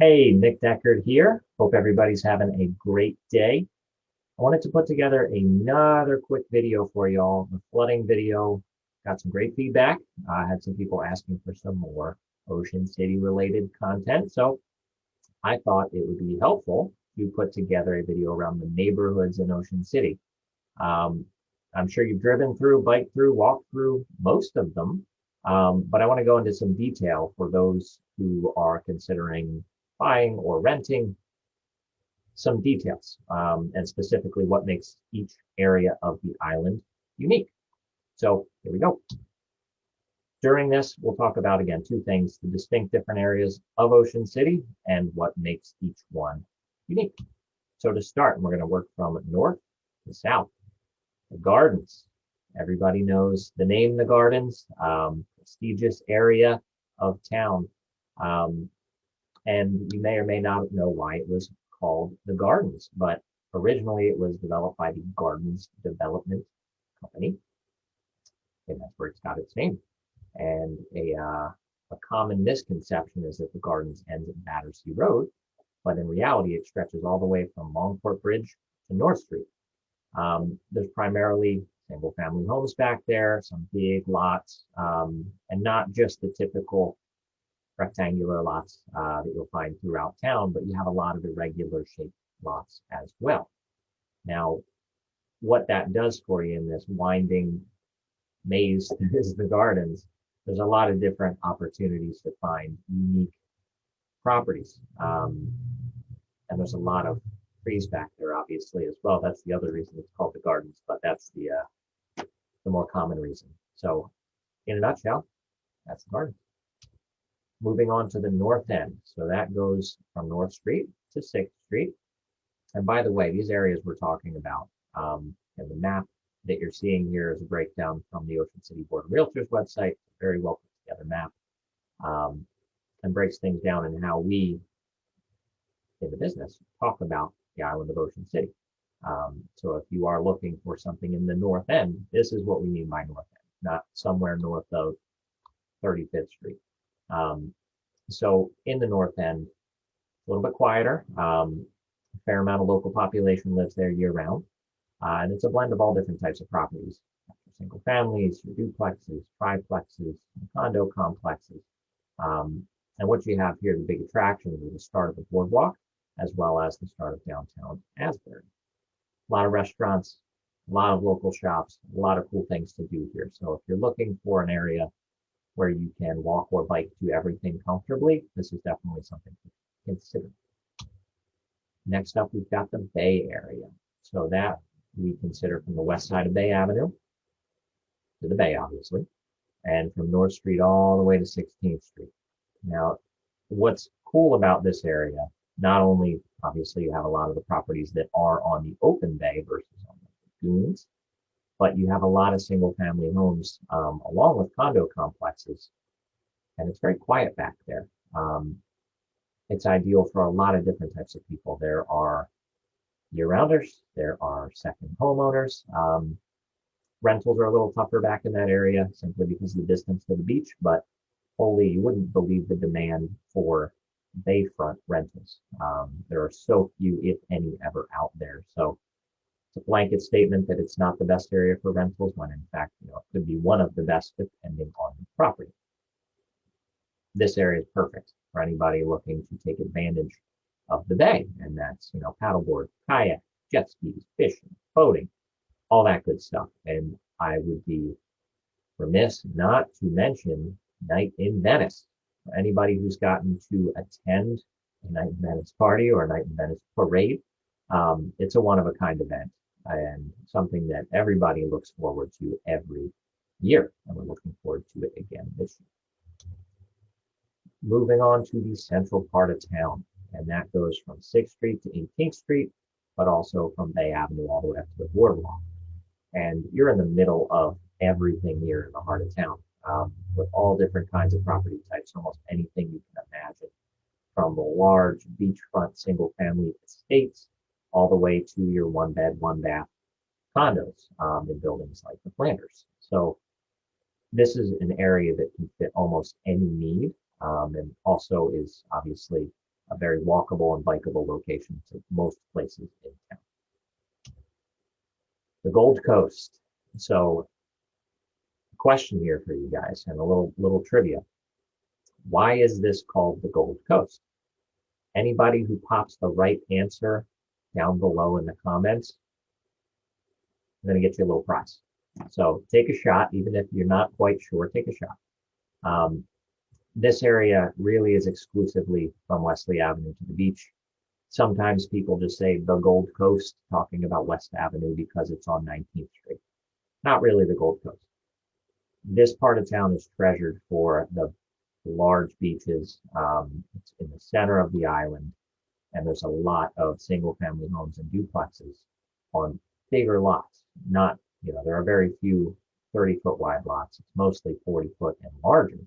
Hey, Nick Deckard here. Hope everybody's having a great day. I wanted to put together another quick video for y'all. The flooding video got some great feedback. I had some people asking for some more Ocean City related content. So I thought it would be helpful to put together a video around the neighborhoods in Ocean City. Um, I'm sure you've driven through, biked through, walked through most of them. But I want to go into some detail for those who are considering buying or renting, some details, and specifically what makes each area of the island unique. So here we go. During this, we'll talk about, again, two things: the distinct different areas of Ocean City and what makes each one unique. So to start, we're going to work from north to south. The gardens. Everybody knows the name, the gardens, prestigious area of town. And you may or may not know why it was called the Gardens, but originally it was developed by the Gardens Development Company, and that's where it's got its name. And a common misconception is that the Gardens ends at Battersea Road, but in reality, it stretches all the way from Longport Bridge to North Street. There's primarily single family homes back there, some big lots, and not just the typical rectangular lots that you'll find throughout town, but you have a lot of irregular shaped lots as well. Now, what that does for you in this winding maze that is the gardens, there's a lot of different opportunities to find unique properties. And there's a lot of trees back there, obviously, as well. That's the other reason it's called the gardens, but that's the more common reason. So in a nutshell, that's the garden. Moving on to the north end. So that goes from North Street to 6th Street. And by the way, these areas we're talking about, and the map that you're seeing here is a breakdown from the Ocean City Board of Realtors website. Very well put together map, and breaks things down in how we in the business talk about the island of Ocean City. So if you are looking for something in the north end, this is what we mean by north end, not somewhere north of 35th Street. So in the north end, a little bit quieter. A fair amount of local population lives there year round. And it's a blend of all different types of properties: single families, your duplexes, triplexes, condo complexes. And what you have here, the big attractions, are the start of the boardwalk, as well as the start of downtown Asbury. A lot of restaurants, a lot of local shops, a lot of cool things to do here. So if you're looking for an area where you can walk or bike to everything comfortably, this is definitely something to consider. Next up, we've got the Bay Area. So that we consider from the west side of Bay Avenue to the Bay, obviously, and from North Street all the way to 16th Street. Now, what's cool about this area, not only obviously you have a lot of the properties that are on the open bay versus on the lagoons, but you have a lot of single family homes along with condo complexes, and it's very quiet back there. It's ideal for a lot of different types of people. There are year-rounders, there are second homeowners. Rentals are a little tougher back in that area simply because of the distance to the beach, but holy, you wouldn't believe the demand for bayfront rentals. There are so few, if any, ever out there. So it's a blanket statement that it's not the best area for rentals, when in fact, it could be one of the best depending on the property. This area is perfect for anybody looking to take advantage of the bay, and that's paddleboard, kayak, jet skis, fishing, boating, all that good stuff. And I would be remiss not to mention Night in Venice. For anybody who's gotten to attend a Night in Venice party or a Night in Venice parade, it's a one-of-a-kind event and something that everybody looks forward to every year, and we're looking forward to it again this year. Moving on to the central part of town, and that goes from 6th Street to 18th Street, but also from Bay Avenue all the way up to the boardwalk. And you're in the middle of everything here in the heart of town, with all different kinds of property types, almost anything you can imagine, from the large beachfront single family estates all the way to your one bed, one bath condos in buildings like the Flanders. So this is an area that can fit almost any need, and also is obviously a very walkable and bikeable location to most places in town. The Gold Coast. So, question here for you guys, and a little trivia. Why is this called the Gold Coast? Anybody who pops the right answer down below in the comments, I'm going to get you a little prize. So take a shot, even if you're not quite sure, take a shot. This area really is exclusively from Wesley Avenue to the beach. Sometimes people just say the Gold Coast, talking about West Avenue because it's on 19th Street. Not really the Gold Coast. This part of town is treasured for the large beaches. It's in the center of the island, and there's a lot of single-family homes and duplexes on bigger lots. Not, there are very few 30-foot wide lots. It's mostly 40-foot and larger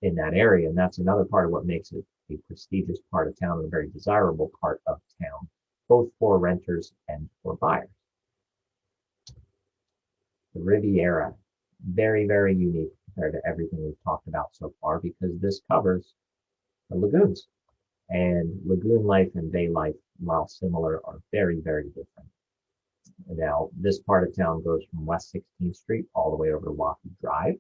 in that area, and that's another part of what makes it a prestigious part of town and a very desirable part of town, both for renters and for buyers. The Riviera, very, very unique compared to everything we've talked about so far, because this covers the lagoons. And lagoon life and bay life, while similar, are very, very different. Now, this part of town goes from West 16th Street all the way over to Waukee Drive.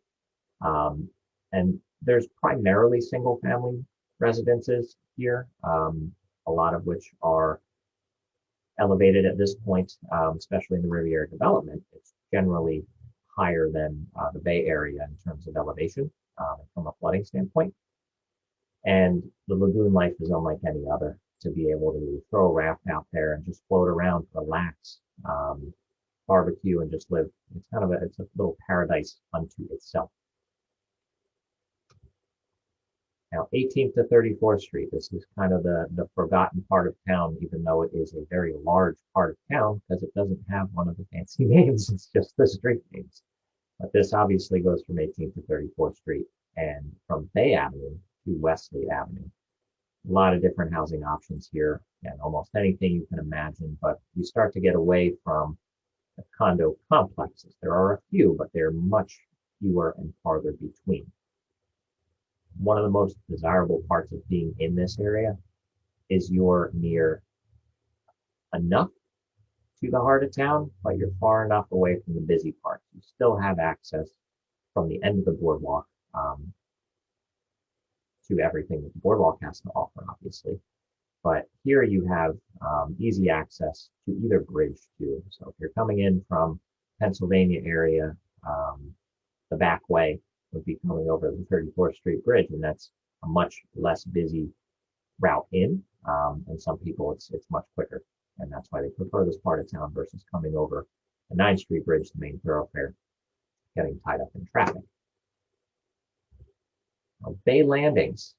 And there's primarily single-family residences here, a lot of which are elevated at this point, especially in the Riviera development. It's generally higher than the Bay Area in terms of elevation from a flooding standpoint. And the lagoon life is unlike any other. To be able to throw a raft out there and just float around, relax, barbecue, and just live. It's a little paradise unto itself. Now, 18th to 34th Street, this is kind of the forgotten part of town, even though it is a very large part of town, because it doesn't have one of the fancy names. It's just the street names. But this obviously goes from 18th to 34th Street and from Bay Avenue to Wesley Avenue. A lot of different housing options here, and almost anything you can imagine, but you start to get away from the condo complexes. There are a few, but they're much fewer and farther between. One of the most desirable parts of being in this area is you're near enough to the heart of town, but you're far enough away from the busy parts. You still have access from the end of the boardwalk to everything that the boardwalk has to offer, obviously. But here you have easy access to either bridge too. So if you're coming in from Pennsylvania area, the back way would be coming over the 34th Street Bridge, and that's a much less busy route in. And some people, it's much quicker, and that's why they prefer this part of town versus coming over the 9th Street Bridge, the main thoroughfare, getting tied up in traffic. Now, Bay Landings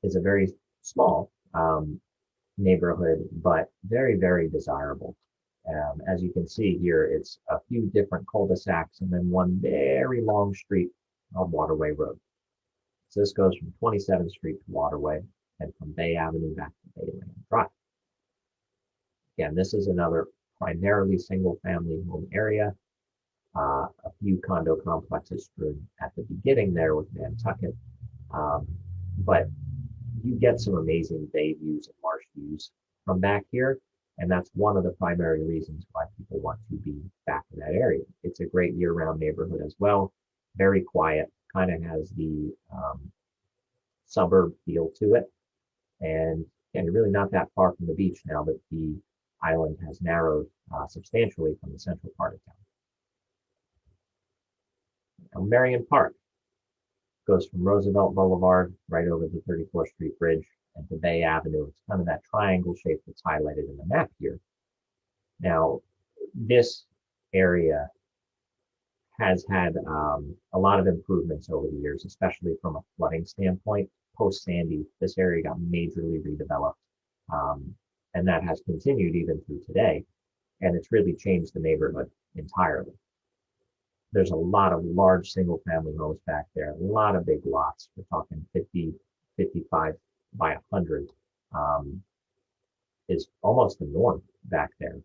is a very small neighborhood, but very, very desirable. As you can see here, it's a few different cul-de-sacs and then one very long street on Waterway Road. So this goes from 27th Street to Waterway and from Bay Avenue back to Bayland Drive. Again, this is another primarily single-family home area. A few condo complexes strewn at the beginning there with Nantucket, but you get some amazing bay views and marsh views from back here, and that's one of the primary reasons why people want to be back in that area. It's a great year-round neighborhood as well, very quiet, kind of has the suburb feel to it, and you're really not that far from the beach now that the island has narrowed substantially from the central part of town. Now, Merion Park goes from Roosevelt Boulevard right over the 34th Street Bridge and to Bay Avenue. It's kind of that triangle shape that's highlighted in the map here. Now, this area has had a lot of improvements over the years, especially from a flooding standpoint. Post-Sandy, this area got majorly redeveloped, and that has continued even through today, and it's really changed the neighborhood entirely. There's a lot of large single-family homes back there, a lot of big lots. We're talking 50, 55 by 100 is almost the norm back there.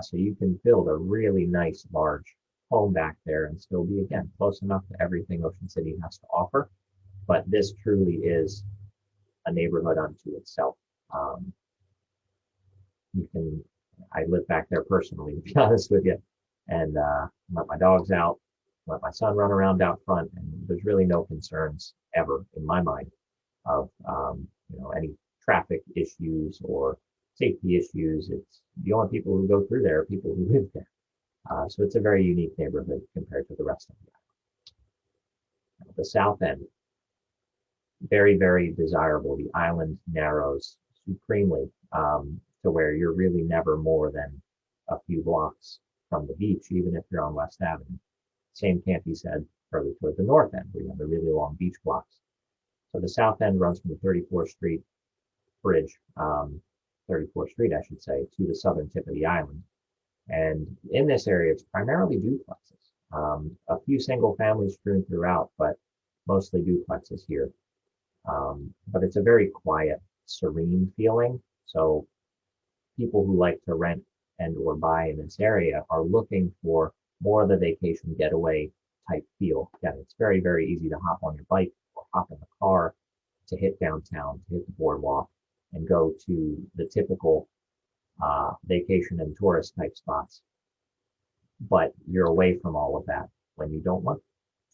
So you can build a really nice, large home back there and still be, again, close enough to everything Ocean City has to offer. But this truly is a neighborhood unto itself. I live back there personally, to be honest with you, and let my dogs out, let my son run around out front, and there's really no concerns ever in my mind of any traffic issues or safety issues. It's the only people who go through there are people who live there. So it's a very unique neighborhood compared to the rest of the island. The south end, very, very desirable. The island narrows supremely to where you're really never more than a few blocks from the beach, even if you're on West Avenue. Same can't be said further toward the north end, where you have the really long beach blocks. So the south end runs from the 34th Street Bridge, 34th Street, I should say, to the southern tip of the island. And in this area, it's primarily duplexes. A few single families strewn throughout, but mostly duplexes here. But it's a very quiet, serene feeling. So people who like to rent and or buy in this area are looking for more of the vacation getaway type feel. Again, it's very, very easy to hop on your bike or hop in the car to hit downtown, to hit the boardwalk, and go to the typical vacation and tourist type spots. But you're away from all of that when you don't want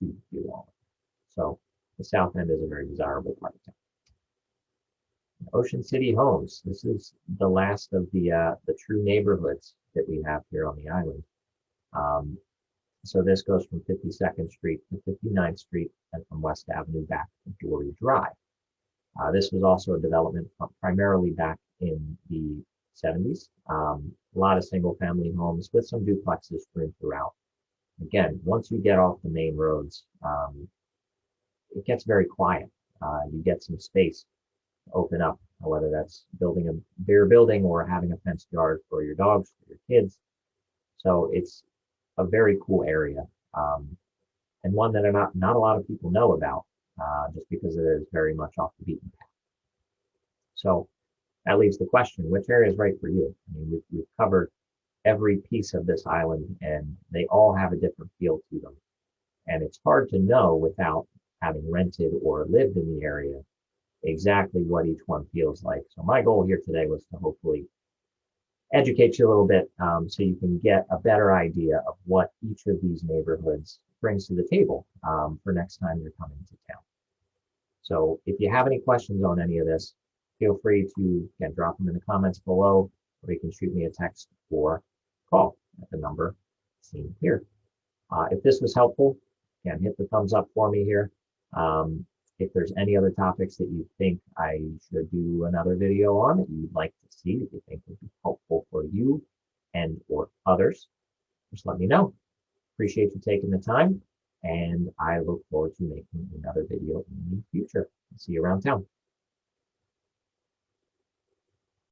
to do all of it. So the South End is a very desirable part of town. Ocean City Homes. This is the last of the true neighborhoods that we have here on the island. So this goes from 52nd Street to 59th Street and from West Avenue back to Dory Drive. This was also a development primarily back in the 70s. A lot of single family homes with some duplexes strewn throughout. Again, once you get off the main roads, it gets very quiet. You get some space to open up, whether that's building a bigger building or having a fenced yard for your dogs, for your kids. So it's a very cool area, and one that not a lot of people know about, just because it is very much off the beaten path. So that leaves the question, which area is right for you? I mean, we've covered every piece of this island, and they all have a different feel to them. And it's hard to know without having rented or lived in the area exactly what each one feels like. So my goal here today was to hopefully educate you a little bit, so you can get a better idea of what each of these neighborhoods brings to the table for next time you're coming to town. So if you have any questions on any of this, feel free to drop them in the comments below, or you can shoot me a text or call at the number seen here. If this was helpful, again, hit the thumbs up for me here. If there's any other topics that you think I should do another video on that you'd like to see, that you think would be helpful for you and or others, just let me know. Appreciate you taking the time, and I look forward to making another video in the future. See you around town.